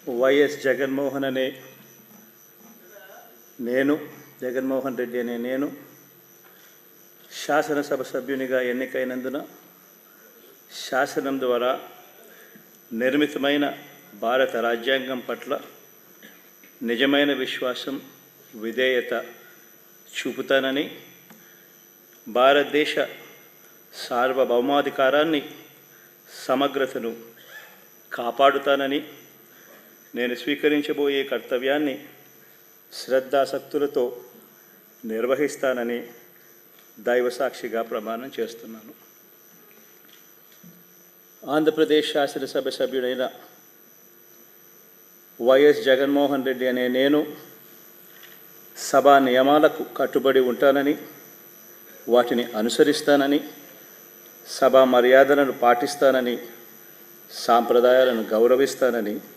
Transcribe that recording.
YS Jaganmohan అనే నేను జగన్మోహన్ రెడ్డి అనే నేను శాసనసభ సభ్యునిగా ఎన్నికైనందున శాసనం ద్వారా నిర్మితమైన భారత రాజ్యాంగం పట్ల నిజమైన విశ్వాసం విధేయత చూపుతానని, భారతదేశ సార్వభౌమాధికారాన్ని సమగ్రతను కాపాడుతానని, నేను స్వీకరించబోయే కర్తవ్యాన్ని శ్రద్ధాసక్తులతో నిర్వహిస్తానని దైవసాక్షిగా ప్రమాణం చేస్తున్నాను. ఆంధ్రప్రదేశ్ శాసనసభ సభ్యుడైన వైఎస్ జగన్మోహన్ రెడ్డి అనే నేను సభా నియమాలకు కట్టుబడి ఉంటానని, వాటిని అనుసరిస్తానని, సభా మర్యాదలను పాటిస్తానని, సాంప్రదాయాలను గౌరవిస్తానని